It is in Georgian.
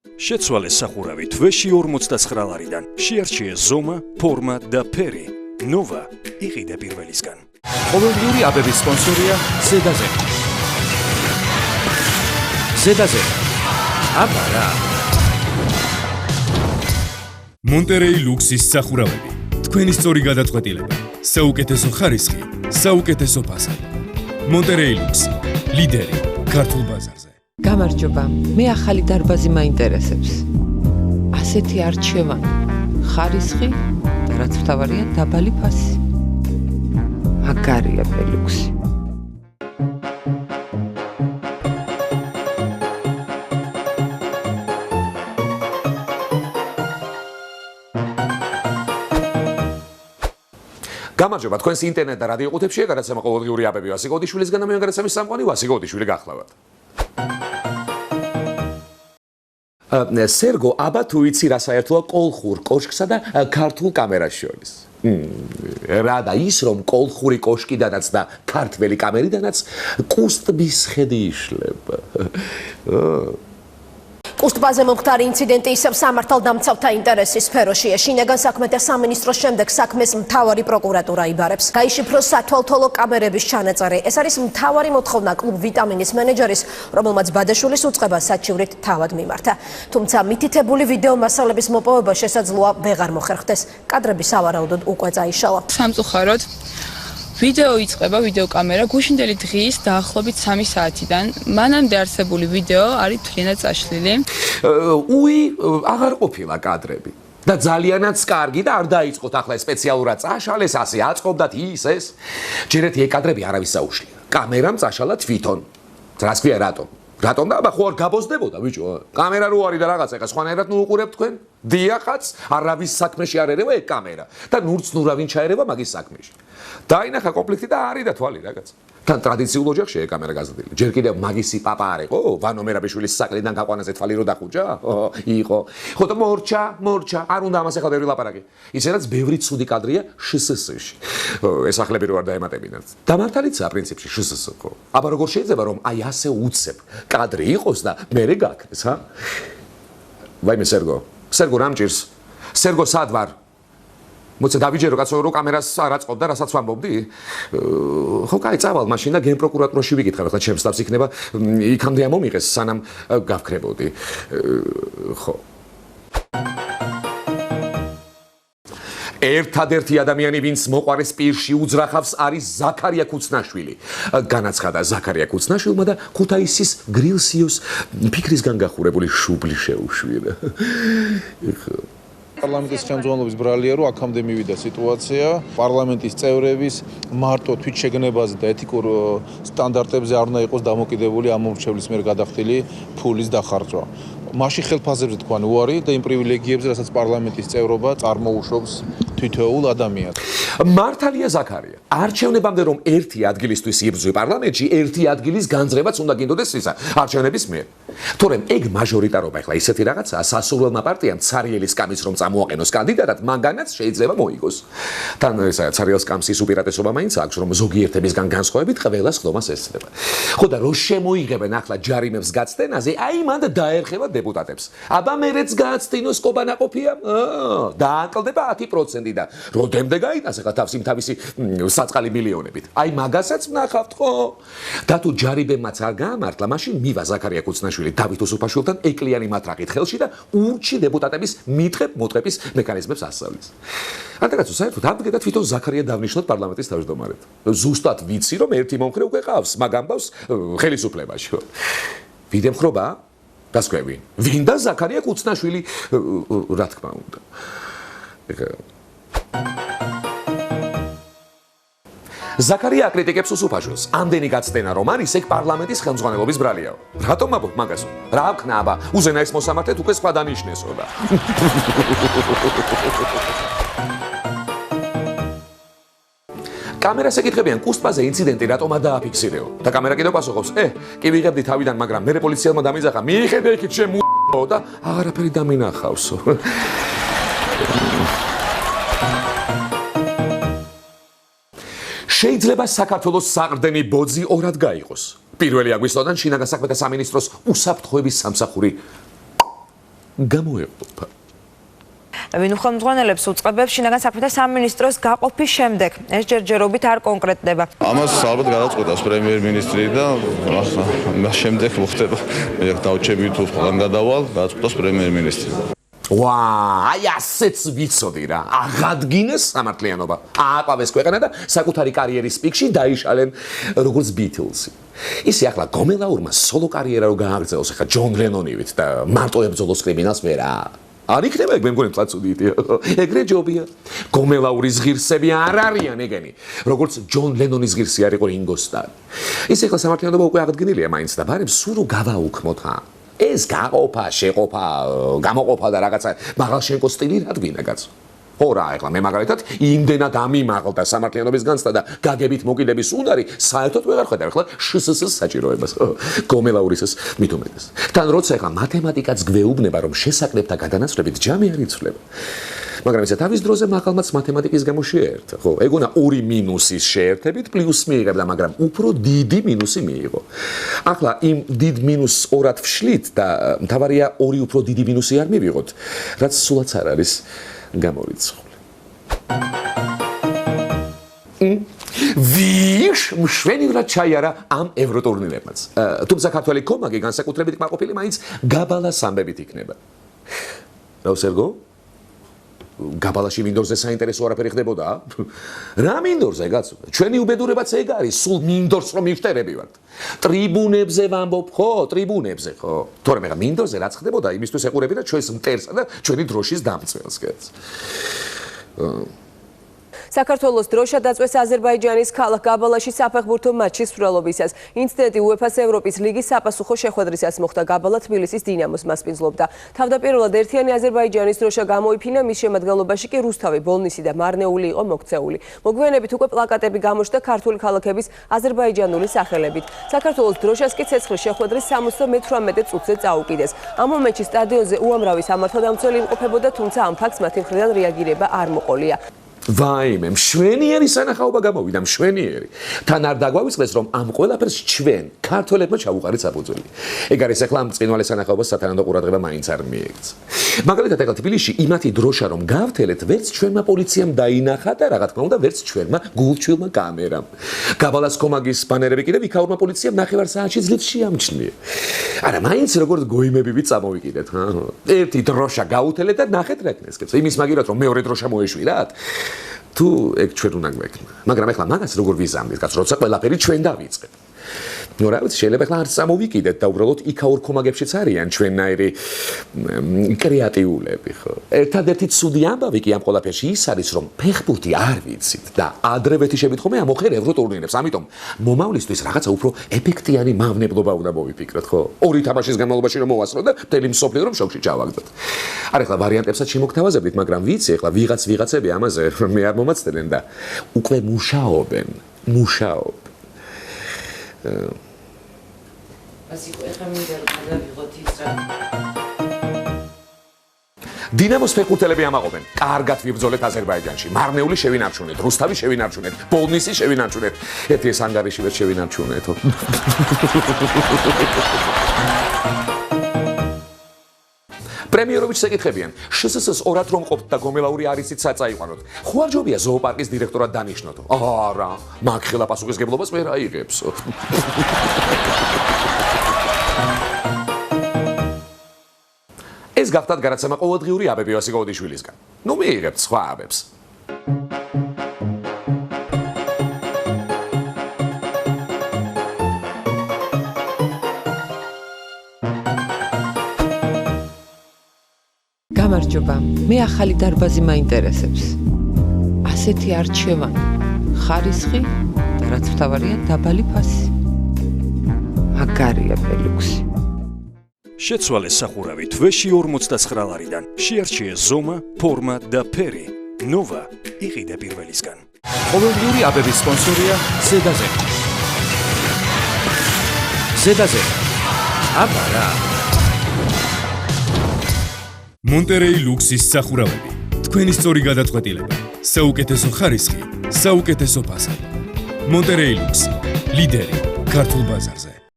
შეცვალეს სახურავი თვეში 49 ლარიდან. შეარჩიეს ზომა, ფორმა და ფერი. ნოვა იყიდე პირველისგან. ყოველდღიური აბების სპონსორია ზედაზე. ზედაზე. აბა რა. მონტერეი ლუქსის სახურავები. თქვენი სწორი გადაწყვეტილება. საუკეთესო ხარისხი, საუკეთესო ფასადი. მონტერეი ლუქსი. ლიდერი ქართულ ბაზარზე. გამარჯობა, მე ახალი დარბაზი მაინტერესებს. ასეთი არჩევანი, ხარისხი და რაც მთავარია დაბალი ფასი. მაგარია ბელუქსი. გამარჯობა, თქვენს ინტერნეტ და რადიო ყუთებშია გადაცემა ყოველდღიური აბები ვასი გოდიშვილისგან და მე გადაცემის სამყარო ვასი გოდიშვილი გახლავთ. სერგო, აბა თუ იცი რა საერთოა კოლხურ კოშკსა და ქართულ კამერას შორის? რა და ის რომ კოლხური კოშკიდანაც და ქართველი კამერიდანაც კუსტბის ხედი იშლება. კუსტბაზე მომხდარი ინციდენტი ისევ სამართალდამცავთა ინტერესის სფეროშია. შინაგან საქმეთა სამინისტროს შემდეგ საქმეს მთავარი პროკურატურა იბარებს. გაიშიფროს სათვალთვალო კამერების ჩანაწერი. ეს არის მთავარი მოთხოვნა კლუბ ვიტამინის მენეჯერის, რომელმაც ბადაშვილის უწყება საჩივრით თავად მიმართა. თუმცა მითითებული ვიდეო მასალების მოპოვება შესაძლოა ვეღარ მოხერხდეს. კადრები სავარაუდოდ უკვე წაიშალა. სამწუხაროდ ვიდეო იწყება ვიდეოკამერა გუშინდელი დღის დაახლოებით 3 საათიდან. მანამდე არსებული ვიდეო არის მთლიანად წაშლილი. აღარ ყოფილა კადრები. და ძალიანაც კარგი და არ დაიწყოთ ახლა სპეციალურად წაშალეს, ასე აწყობდათ ის ეს. ჯერეთი ეგ კადრები არავის საუშლია. კამერამ წაშალა თვითონ. რას ქვია რატომ? რატომ და აბა ხო არ გაბოზდებოდა ბიჭო? კამერა რო არის და რაღაცა ეხა სხვანაირად ნუ უყურებთ თქვენ? დიახაც, არავის საქმეში არ ერევა ეგ კამერა და ნურც ნურავინ ჩაერევა მაგის საქმეში. დაინახა კონფლიქტი და არის და თვალი რაღაცა. თან ტრადიციულ ოჯახში ეგ კამერა გაზრდილი. ჯერ კიდევ მაგისი პაპა არ იყო, ვანო მერაბიშვილის საკლიდან გაყვანაზე თვალი რო დახუჭა? იყო. ხო და მორჩა, არ უნდა ამას ახლა ბევრი ლაპარაკი. ისედაც ბევრი ცუდი კადრია შსს-ში. ესახლები რო არ დაემატებინათ. დამართალიცაა პრინციპში შსს ხო. აბა როგორ შეიძლება რომ აი ასე უცებ კადრი იყოს და მერე გაქნეს, ჰა? ვაიმე სერგო რამჭირს. სერგო სად ვარ? მოიცა დავიჯერო კაცო რო კამერას არ აწყობდა, რასაც ვამბობდი? ხო, კაი, წავალ მაშინ და გენ პროკურატურაში ვიკითხავ, ახლა ჩემს თავს იქნება იქამდე ამომიღეს, სანამ გავქრებოდი. ხო. ერთადერთი ადამიანი, ვინც მოყარეს პირში უძრახავს, არის ზაქარია ქუცნაშვილი. განაცხადა ზაქარია ქუცნაშვილმა და ქუთაისის გრილსიოს ფიქრისგან გახურებული შუბლი შეუშვირა. პარლამენტის ხელმძღვანელობის ბრალია, რომ აქამდე მივიდა სიტუაცია, პარლამენტის წევრების მარტო თვითშეგნებაზე და ეთიკურ სტანდარტებზე არ უნდა იყოს დამოკიდებული ამომრჩევლის მიერ გადახდილი ფულის დახარჯვა. მაშინ ხელფასებზე თქვენ უარი და იმ პრივილეგიებზე, რასაც პარლამენტის წევრობა წარმოუშვობს თითოეულ ადამიანს. მართალია ზაქარია. არჩევნებამდე რომ ერთი ადგილისთვის იბრძვი პარლამენტში, ერთი ადგილის განძრევაც უნდა გინდოდეს ისა არჩევნების მიერ. თორემ ეგ მაჟორიტარობა ახლა ისეთი რაღაცაა, სასურველმა პარტიამ ცარიელის კამის რომ წამოაყენოს კანდიდატად, მაგანაც შეიძლება მოიგოს. თან ესა ცარიელს კამსის უპირატესობა მაინც აქვს, რომ ზოგიერთებისგან განსხვავებით ყველას ხდომას ესწრება. ხო და რო შემოიღებენ ახლა ჯარიმებს გაცდენაზე, აი მანდ დაერხება დეპუტატებს. აბა მერეც გააცდინოს კობანაყოფია? დაანკლდება 10% და როდემდე გაიტანს ახლა თავის თავისი საწყალი მილიონებით. აი მაგასაც ვნახავთ ხო? და თუ ჯარიმებმაც არ გაამართლა, მაშინ მივა ზაქარია ქუცნაშვილი დავით უსუფაშვილთან ეკლიანი მატრახით ხელში და ურჩი დეპუტატების მიტყებ-მოწყების მექანიზმებს ასწავლის. ანტეკაცო საერთოდ ამდღე და თვითონ ზაქარია დავნიშნოთ პარლამენტის თავმჯდომარედ. ზუსტად ვიცი რომ ერთი მომხრე უკვე ყავს, მაგ ამბავს ხელისუფლებაში. ვიდე მხრობა? გასქვევი. ვინ და ზაქარია ქუცნაშვილი, რა თქმა უნდა. ზაქარია აკრიტიკებს უსუფაშვილს. ამდენი გაცდენა რომ არის ეგ პარლამენტის ხელმძღვანელობის ბრალიაო. რატომ მაბობ მაგასო? რა ვქნა აბა? უზენაეს მოსამართლედ უკვე სხვა დანიშნესო და. კამერას ეკითხებიან კუსტბაზე ინციდენტი რატომ არ დააფიქსირეო? და კამერა კიდევ პასუხობს: კი ვიღებდი თავიდან, მაგრამ მერე პოლიციელმა დამიძახა, მიიხედე იქით შემო და აღარაფერი დამინახავსო. შეიძლება საქართველოს საყრდენი ბოძი ორად გაიყოს. პირველი აგვისტოდან შინაგან საქმეთა სამინისტროს უსაფრთხოების სამსახური გამოეყოფა. ვინ ხელმძღვანელებს უწყებებს შინაგან საქმეთა სამინისტროს გაყოფის შემდეგ ეს ჯერჯერობით არ კონკრეტდება. ამას ალბათ გადაწყვეტავს პრემიერ-მინისტრი და მას შემდეგ მოხდება დაუჩები თუ ყველგან გადავალ გადაწყვეტავს პრემიერ-მინისტრი. აი ასეც ვიცოდი რა. აღადგინეს სამართლიანობა. ააყავეს ქვეყანა და საკუთარი კარიერის პიკში დაიშალენ როგორც ბიტლსი. ისე ახლა გომელაურმა სოლო კარიერა რო გააგრძელოს ახლა ჯონ ლენონივით და მარტო ებრძოლოს კრიმინალს ვერა. არ იქნება ეგ მე მგონი წაწუდიტია. ეგრე ჯობია. გომელაურის ღირსები არ არიან ეგენი. როგორც ჯონ ლენონის ღირსი არ იყო რინგო სტარი. ისე ახლა სამართლიანობა უკვე აღდგენილია მაინც და ბარემ სულ გავაუქმოთ ეს გაყოფა, შეყოფა, გამოყოფა და რაღაცა მაღალშენკო სტილი რა გვინდა კაცო. ხო რა, ახლა მე მაგალითად იმდენად ამიმაღლდა სამართლიანობის განცდა და გაგებით მოკიდების უნარი საერთოდ ვეღარ ხედავ ახლა შსს საჭიროებას. გომელაურისს მით უმეტეს. თან როცა ახლა მათემატიკაც გვეუბნება რომ შესაკრებთა გადანაცვლებით ჯამი არ იცვლება. მაგრამ ისა თავის დროზე მაღალმაც მათემატიკის გამო შეერთა. ხო, ეგონა 2 მინუსის შეერთებით პლუს მიიღებდა, მაგრამ უფრო დიდი მინუსი მიიღო. ახლა იმ დიდ მინუსს 2-ად ვშლით და მთავარია 2 უფრო დიდი მინუსი არ მივიღოთ, რაც სულაც არ არის გამორიცხული. ვიშ მშვენივრად ჩაიარა ამ ევროტურნირებმაც. თუმცა ქართველი კომაგი განსაკუთრებით კმაყოფილი მაინც გაბალას ამბებით იქნება. რა სერგო? გაბალაში მინდორზე საინტერესო არაფერი ხდებოდა? რა მინდორზე კაცო? ჩვენი უბედურებაც ეგ არის, სულ მინდორს რომ მივშტერები ვართ. ტრიბუნებზე ვამბობ, ხო, ტრიბუნებზე, ხო. თორემ ეხა მინდორზე რაც ხდებოდა, იმისთვის ეყურებინა ჩვენს მტერსა და ჩვენი დროშის დამწველს, კაცო. საქართველოს დროშა დაწვეს აზერბაიჯანის ქალაქ გაბალაში საფეხბურთო მატჩის მსვლელობისას. ინციდენტი UEFA-ს ევროპის ლიგის sapasukho შეხვედრისას მოხდა. გაბალა თბილისის დინამოს მასპინძლობდა. თავდაპირველად ერთიანი აზერბაიჯანის დროშა გამოიფინა, მის შემადგენლობაში კი რუსთავი, ბოლნისი და მარნეული იყო მოქცეული. მოგვიანებით უკვე პლაკატები გამოჩნდა ქართული ქალაქების აზერბაიჯანული სახელებით. საქართველოს დროშას კი ცეცხლის შეხვედრის 78 წუთზე წაუკიდეს. ამ მომენტში სტადიონზე უამრავი სამართალდამცველი იმყოფებოდა, თუმცა ამ ფაქტს მათი მხრიდან რეაგირება არ მოყოლია. ვაიმე, მშვენიერი სანახაობა გამოვიდა, მშვენიერი. თან არ დაგვავიწყდეს, რომ ამ ყველაფერს ჩვენ, ქართველებმა ჩავუყარეთ საფუძველი. ეგ არის ახლა ამ წინვალე სანახაობას სათანადო ყურადღება მაინც არ მიექცა. მაგალითად, ახლა თბილისში იმათი დროშა რომ გავთელეთ, ვერც ჩვენმა პოლიციამ დაინახა და რა თქმა უნდა, ვერც ჩვენმა გულჩვილმა კამერამ. გაბალას კომაგის ბანერები კიდევ იქაურმა პოლიციამ ნახევარ საათში ძლივს შეამჩნია. არა, მაინც როგორც გოიმები წამოვიკიდეთ, ერთი დროშა გაუთელეთ და ნახეთ რა იქნეს, კაცო. იმის მაგირად რომ მეორე დროშა მოეშვირათ. თუ ეგ ჩვენ უნდა გვექნა. მაგრამ ახლა მაგას როგორ ვიზამთრით, კაცო, როცა ყველაფერი ჩვენ დავიწყეთ. ნუ რა ვიცი, შეიძლება ახლა არც წამოვიკიდეთ და უბრალოდ იქაურ კომაგებშიც არიან ჩვენნაირი კრეატიულები, ხო? ერთადერთი ცუდი ამბავი კი ამ ყველაფერში ის არის, რომ ფეხბურთი არ ვიცით და ადრევეთი შემთხვევა ამოხერ ევროტურნირებს. ამიტომ მომავლისთვის რაღაცა უფრო ეფექტიანი მავნებლობა უნდა მოვიფიქროთ, ხო? 2 თამაშის განმავლობაში რომ მოვასწროთ და მთელი მსოფლიო რომ შოქში ჩავაგდოთ. არ ახლა ვარიანტებსაც შემოგთავაზებდით, მაგრამ ვიცი, ახლა ვიღაცები ამაზე მე არ მომაცდენენ და უკვე მუშაობენ. დინამოს ფეხბურთელები ამაყობენ. კარგად ვიბრძოლეთ აზერბაიჯანში. მარნეული შევინარჩუნეთ, რუსთავი შევინარჩუნეთ, ბოლნისი შევინარჩუნეთ. ერთი ეს ანგარიში ვერ შევინარჩუნეთო. პრემიეროვიჩს ეკითხებიან, შსს 2-ად რომ ყოფთ და გომელაური არ იცით საწაიყვანოთ. ხო არ ჯობია ზოოპარკის დირექტორად დანიშნოთ? არა, მაგ ხელა პასუხისგებლობას ვერ აიღებს. ეს გახდათ გადაცემა ყოველდღიური აბები ვასიკოვიჩვილისგან. ნუ მიიღებთ სხვა აბებს. გამარჯობა, მე ახალი დარბაზი მაინტერესებს. ასეთი არჩევანი, ხარისხი და რაც მთავარია დაბალი ფასი. მაგარია ბელუქსი. შეცვალე სახურავი თვეში 49 ლარიდან. შეარჩიე ზომა, ფორმა და ფერი. ნოვა იყიდე პირველისგან. ყოველდღიური აბების სპონსორია ზედაზე. ზედაზე. აბა რა. მონტერეი ლუქსის სახურავები. თქვენი სწორი გადაწყვეტილება. საუკეთესო ხარისხი, საუკეთესო ფასადი. მონტერეი ლუქსი. ლიდერი ქართულ ბაზარზე.